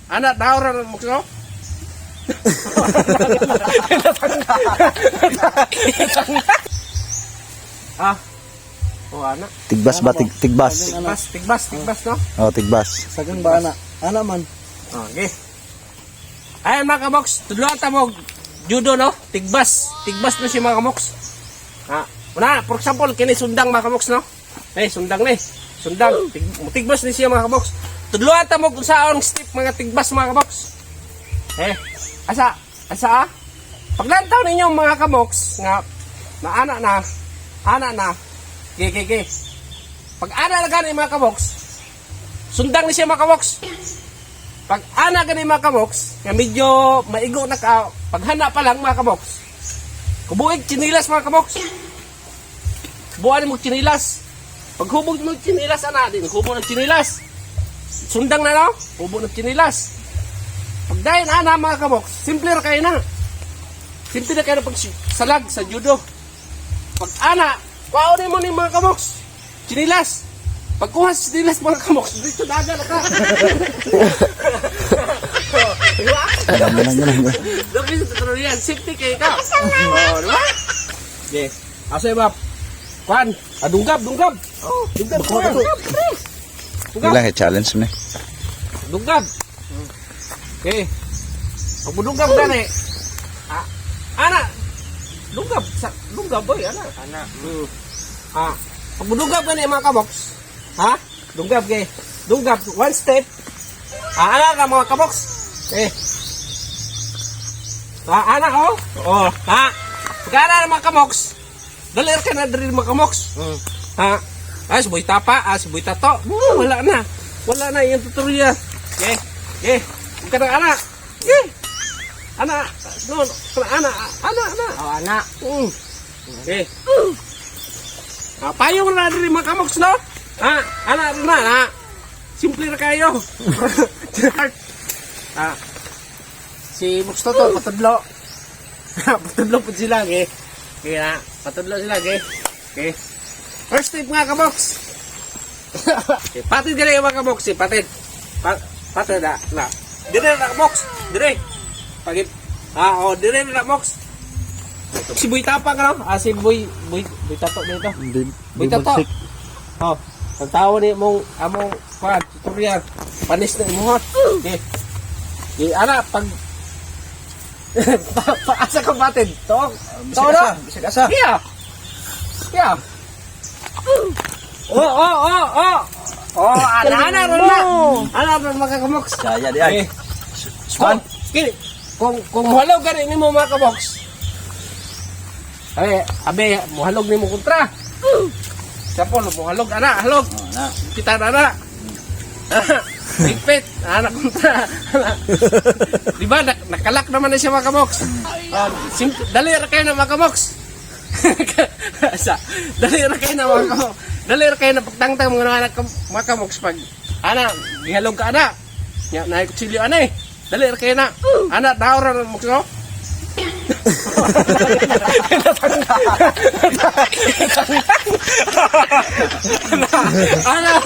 Anak daoran mo ko. Ah. Oh, anak. Tigbas ba? Tigbas. Tigbas, no? Oh, tigbas. Sagang ba ana? Ana man. Okay. Ayan mga kamoks, tudloan ta mo judo no? Tigbas na si mga kamoks. Una, for example, kini sundang mga kamoks no? Sundang ni. Sundang. Tigbas ni siya mga kamoks. Tudloan ta mo kung saan step mga tigbas mga kamoks. Asa? Paglantaw ninyo mga kamoks nga ana na. Ge. Pag ana na gani mga kamoks, sundang ni siya mga kamoks. Pag ana gani mga kamoks, nga medyo maigo na ka, paghana pa lang mga kamoks. Kubuig chinilas mga kamoks. Buwan mo chinilas. Pag hubog mo chinilas ana din, hubog ng chinilas. Sundang na no? Hubog ng chinilas. Pag dahin ana mga kamoks, simple ra kayo na. Simple na kayo na pag salag sa judo. Pag ana, kwaonin mo ni mga kamoks. Chinilas. Pagkuha sa chinilas mga kamoks, dito daga na ka. Dami sa tutunan yan, safety kayo ka. Diba? Okay. Asa iba? Kwan, dunggab. Dunggab. Ilang challenge mo. Dunggab. Okay. Pag dunggab gani. Ana. Dunggab boy, ana. Pag dunggab gani mga kamoks. Dunggab kay. Dunggab one step. Ana ka mga kamoks. Ana Pagkana mga kamoks. Dalir ka na diri mga kamoks. Suboy tapa, suboy tato. Wala na yung tutorial. Okay. Bukan anak. Anak. No, anak. Oh, anak. Okay. Payong na diri mga kamoks no? Anak na. Simple na kayo. Si Moks to, patudlo. Patudlo po sila, Kaya, patudlo sila, Okay. First step mga kaboks. Patid gani mga kaboks, patid. Patid na. Dire na kaboks. Dire. Pagit. Dire na kaboks. Si Boy Tapang no? Si Boy Tato dito. Boy Tato. Pagtawa ni among tutorial. Panis na imuhot. Okay. Ana pag paasa ka batid. To na. Bisig asa. Yeah. Ana mga kamoks. Kaya di ay. Swan. Kung muhalog gani nimo mga kamoks. Abe muhalog nimo kontra. Sapol muhalog ana, halog. Kita na. Pigpit, anak kontra. Diba, nakalak naman na siya mga kamoks. Dalir kayo na mga kamoks. Dalir kayo na pagtangtang mga anak mga kamoks. Pag, gihalog ka anak. Naikutsilyo dalir kayo na. Anak, daoran mo ko. Anak.